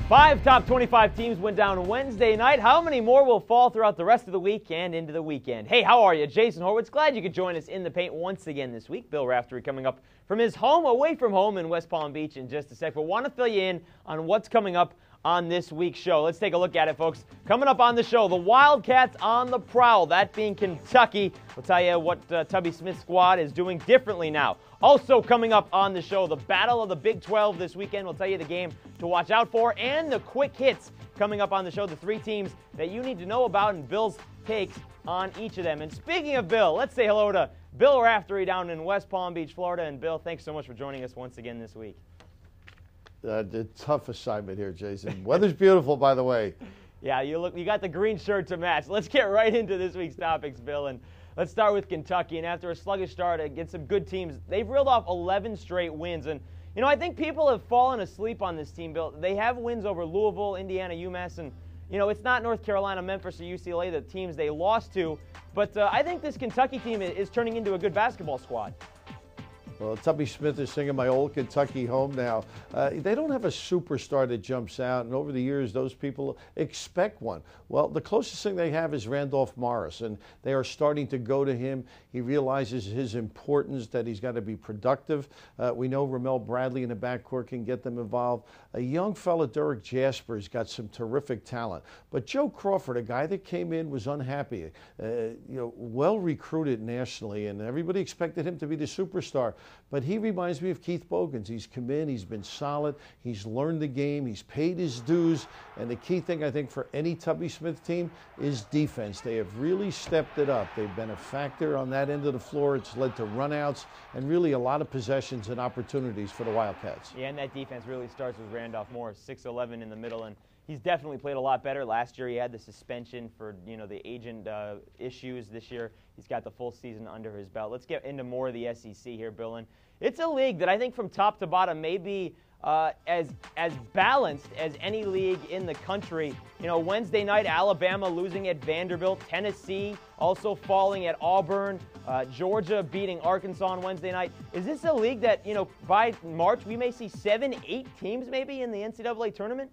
5 top 25 teams went down Wednesday night. How many more will fall throughout the rest of the week and into the weekend? Hey, how are you? Jason Horowitz. Glad you could join us in the paint once again this week. Bill Raftery coming up from his home, away from home in West Palm Beach in just a sec. But want to fill you in on what's coming up on this week's show. Let's take a look at it, folks. Coming up on the show, the Wildcats on the prowl, that being Kentucky. We'll tell you what Tubby Smith's squad is doing differently now. Also coming up on the show, the Battle of the Big 12 this weekend. We'll tell you the game to watch out for and the quick hits coming up on the show, the three teams that you need to know about and Bill's takes on each of them. And speaking of Bill, let's say hello to Bill Raftery down in West Palm Beach, Florida. And Bill, thanks so much for joining us once again this week. A tough assignment here, Jason. Weather's beautiful, by the way. Yeah, you got the green shirt to match. Let's get right into this week's topics, Bill. And let's start with Kentucky. And after a sluggish start against some good teams, they've reeled off 11 straight wins. And, you know, I think people have fallen asleep on this team, Bill. They have wins over Louisville, Indiana, UMass, and, you know, it's not North Carolina, Memphis, or UCLA, the teams they lost to. But I think this Kentucky team is turning into a good basketball squad. Well, Tubby Smith is singing My Old Kentucky Home now. They don't have a superstar that jumps out, and over the years, those people expect one. Well, the closest thing they have is Randolph Morris, and they are starting to go to him. He realizes his importance, that he's got to be productive. We know Ramel Bradley in the backcourt can get them involved. A young fella, Derek Jasper's got some terrific talent. But Joe Crawford, a guy that came in, was unhappy. Well recruited nationally, and everybody expected him to be the superstar. But he reminds me of Keith Bogans. He's come in, he's been solid, he's learned the game, he's paid his dues, and the key thing, I think, for any Tubby Smith team is defense. They have really stepped it up. They've been a factor on that end of the floor. It's led to runouts and really a lot of possessions and opportunities for the Wildcats. Yeah, and that defense really starts with Randolph Morris, 6'11" in the middle, and he's definitely played a lot better. Last year he had the suspension for, the agent issues. This year he's got the full season under his belt. Let's get into more of the SEC here, Bill. And it's a league that I think from top to bottom may be as balanced as any league in the country. Wednesday night, Alabama losing at Vanderbilt, Tennessee also falling at Auburn, Georgia beating Arkansas on Wednesday night. Is this a league that, by March we may see 7-8 teams maybe in the NCAA tournament?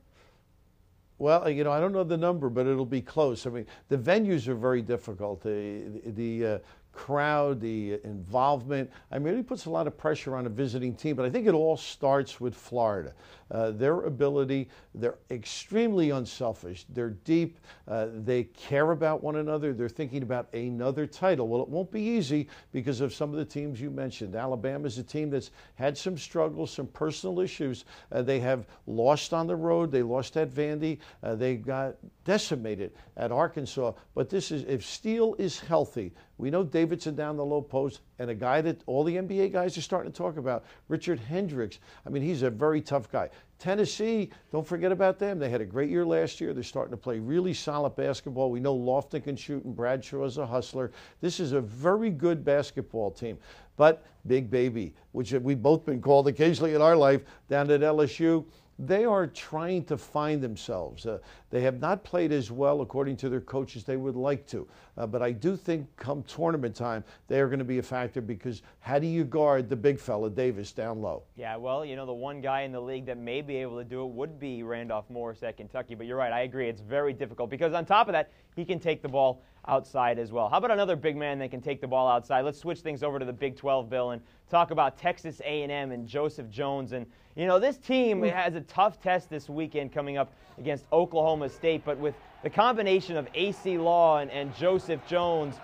Well, I don't know the number, but it'll be close. I mean, the venues are very difficult. The crowd, the involvement, really puts a lot of pressure on a visiting team. But I think it all starts with Florida. Their ability, they're extremely unselfish. They're deep. They care about one another. They're thinking about another title. Well, it won't be easy because of some of the teams you mentioned. Alabama's a team that's had some struggles, some personal issues. They have lost on the road. They lost at Vandy. They got decimated at Arkansas. But if Steele is healthy, we know Davidson down the low post, and a guy that all the NBA guys are starting to talk about, Richard Hendricks. He's a very tough guy. Tennessee, don't forget about them. They had a great year last year. They're starting to play really solid basketball. We know Lofton can shoot, and Bradshaw is a hustler. This is a very good basketball team. But Big Baby, which we've both been called occasionally in our life, down at LSU, they are trying to find themselves. They have not played as well, according to their coaches, they would like to. But I do think come tournament time, they are going to be a factor because how do you guard the big fella, Davis, down low? Yeah, well, the one guy in the league that may be able to do it would be Randolph Morris at Kentucky. But you're right, I agree. It's very difficult because on top of that, he can take the ball outside as well. How about another big man that can take the ball outside? Let's switch things over to the Big 12, Bill, and talk about Texas A&M and Joseph Jones. And, this team has a tough test this weekend coming up against Oklahoma State, but with the combination of AC Law and Joseph Jones,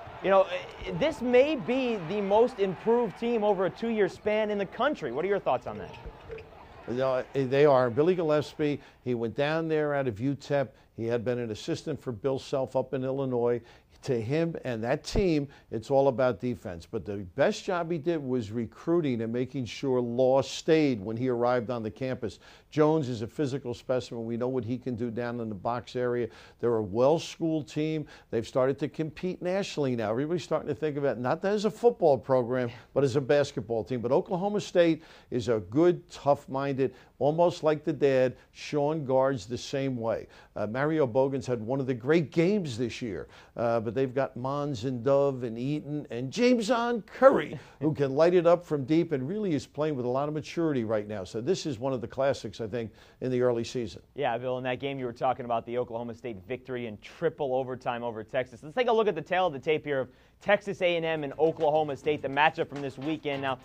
this may be the most improved team over a 2-year span in the country. What are your thoughts on that? They are. Billy Gillespie, he went down there out of UTEP. He had been an assistant for Bill Self up in Illinois. To him and that team, it's all about defense. But the best job he did was recruiting and making sure Law stayed when he arrived on the campus. Jones is a physical specimen. We know what he can do down in the box area. They're a well-schooled team. They've started to compete nationally now. Everybody's starting to think about it, not as a football program, but as a basketball team. But Oklahoma State is a good, tough-minded, almost like the dad. Sean guards the same way. Mario Bogan's had one of the great games this year, but they've got Mons and Dove and Eaton and Jameson Curry, who can light it up from deep and really is playing with a lot of maturity right now. So this is one of the classics, I think, in the early season. Yeah, Bill, in that game you were talking about the Oklahoma State victory in triple overtime over Texas. Let's take a look at the tail of the tape here of Texas A&M and Oklahoma State, the matchup from this weekend. Now,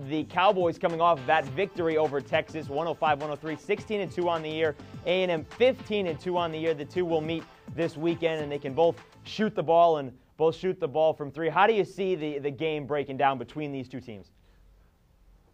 the Cowboys coming off that victory over Texas, 105-103, 16-2 on the year. A&M 15-2 on the year. The two will meet this weekend, and they can both shoot the ball and both shoot the ball from three. How do you see the game breaking down between these two teams?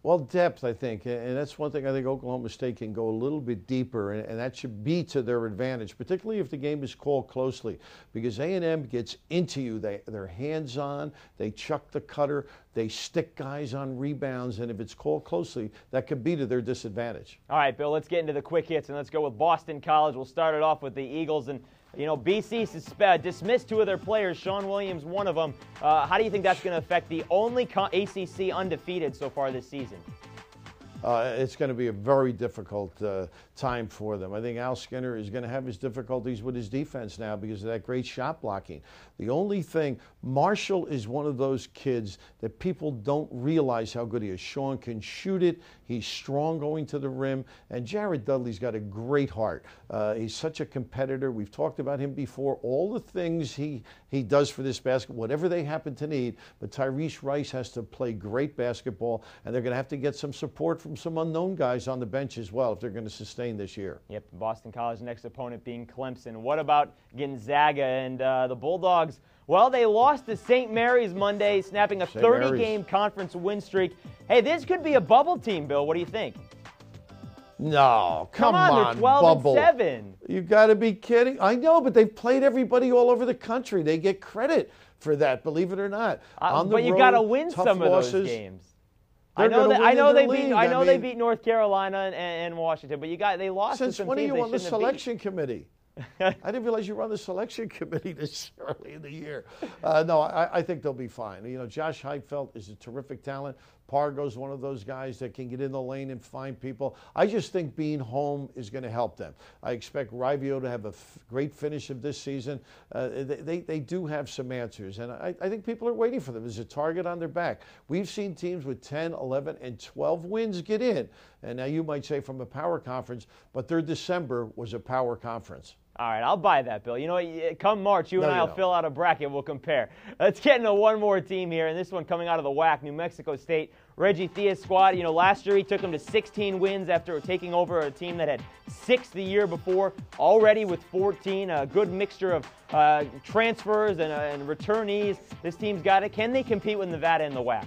Well, depth, I think, and that's one thing I think Oklahoma State can go a little bit deeper, and that should be to their advantage, particularly if the game is called closely, because A&M gets into you. They're hands-on, they chuck the cutter, they stick guys on rebounds, and if it's called closely, that could be to their disadvantage. All right, Bill, let's get into the quick hits, and let's go with Boston College. We'll start it off with the Eagles, and you know, BC dismissed two of their players, Sean Williams, one of them. How do you think that's going to affect the only ACC undefeated so far this season? It's going to be a very difficult time for them. I think Al Skinner is going to have his difficulties with his defense now because of that great shot blocking. The only thing, Marshall is one of those kids that people don't realize how good he is. Sean can shoot it. He's strong going to the rim. And Jared Dudley's got a great heart. He's such a competitor. We've talked about him before. All the things he does for this basketball, whatever they happen to need. But Tyrese Rice has to play great basketball, and they're going to have to get some support from some unknown guys on the bench as well if they're going to sustain this year. Yep, Boston College next opponent being Clemson. What about Gonzaga and the Bulldogs? Well, they lost to St. Mary's Monday, snapping a 30-game conference win streak. Hey, this could be a bubble team, Bill. What do you think? No, come on, they're 12 bubble. and 7. You got to be kidding. I know, but they've played everybody all over the country. They get credit for that, believe it or not. But you got to win some of those games. I know they beat North Carolina and Washington, but they lost to some teams. Since when are you on the selection committee? I didn't realize you were on the selection committee this early in the year. No, I think they'll be fine. You know, Josh Heupel is a terrific talent. Pargo's one of those guys that can get in the lane and find people. I just think being home is going to help them. I expect Rivio to have a great finish of this season. They do have some answers, and I think people are waiting for them. There's a target on their back. We've seen teams with 10, 11, and 12 wins get in. And now you might say from a power conference, but their December was a power conference. All right, I'll buy that, Bill. You know what? Come March, you and I will fill out a bracket. We'll compare. Let's get into one more team here, and this one coming out of the WAC, New Mexico State. Reggie Thea's squad. You know, last year he took them to 16 wins after taking over a team that had 6 the year before, already with 14. A good mixture of transfers and returnees. This team's got it. Can they compete with Nevada in the WAC?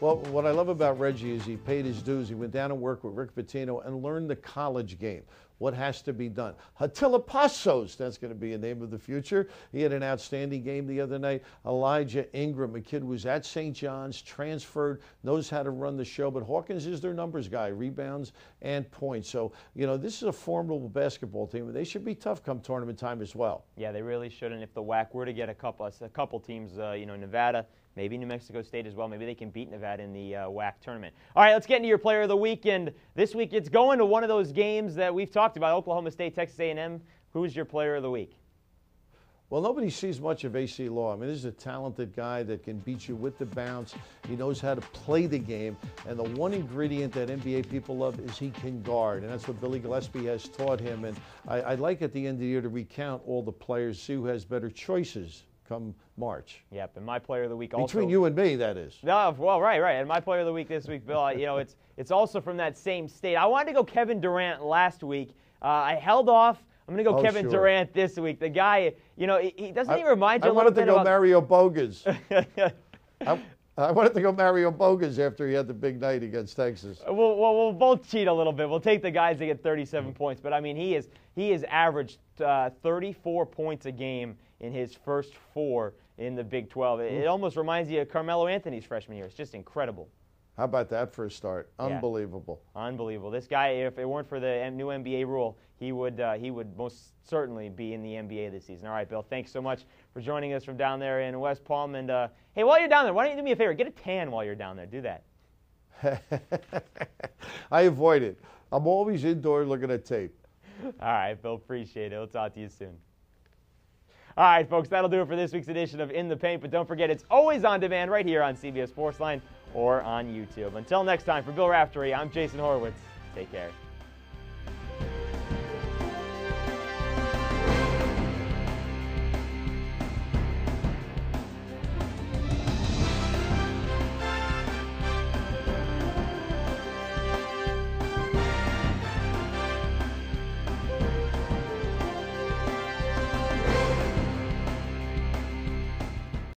Well, what I love about Reggie is he paid his dues. He went down and worked with Rick Pitino and learned the college game, what has to be done. Attila Passos, that's going to be a name of the future. He had an outstanding game the other night. Elijah Ingram, a kid who was at St. John's, transferred, knows how to run the show. But Hawkins is their numbers guy, rebounds and points. So, you know, this is a formidable basketball team. They should be tough come tournament time as well. Yeah, they really should. And if the WAC were to get a couple teams, you know, Nevada, maybe New Mexico State as well. Maybe they can beat Nevada in the WAC tournament. All right, let's get into your player of the weekend. This week, it's going to one of those games that we've talked about, Oklahoma State, Texas A&M. Who's your player of the week? Well, nobody sees much of AC Law. I mean, this is a talented guy that can beat you with the bounce. He knows how to play the game. And the one ingredient that NBA people love is he can guard. And that's what Billy Gillespie has taught him. And I'd like at the end of the year to recount all the players, see who has better choices come March. Yep, and my player of the week also. Between you and me, that is. No, well, right. And my player of the week this week, Bill, you know, it's also from that same state. I wanted to go Kevin Durant last week. I held off. I'm going to go Kevin Durant this week. The guy, you know, he doesn't even remind you a little bit about... I wanted to go Mario Bogues. I wanted to go Mario Bogues after he had the big night against Texas. We'll both cheat a little bit. We'll take the guys that get 37 points. But, I mean, he has averaged 34 points a game in his first 4 in the Big 12. It almost reminds you of Carmelo Anthony's freshman year. It's just incredible. How about that for a start? Unbelievable. Yeah. Unbelievable. This guy, if it weren't for the new NBA rule, he would most certainly be in the NBA this season. All right, Bill, thanks so much for joining us from down there in West Palm. And, hey, while you're down there, why don't you do me a favor? Get a tan while you're down there. Do that. I avoid it. I'm always indoor looking at tape. All right, Bill, appreciate it. We'll talk to you soon. All right, folks, that'll do it for this week's edition of In the Paint. But don't forget, it's always on demand right here on CBS Sportsline or on YouTube. Until next time, for Bill Raftery, I'm Jason Horowitz. Take care.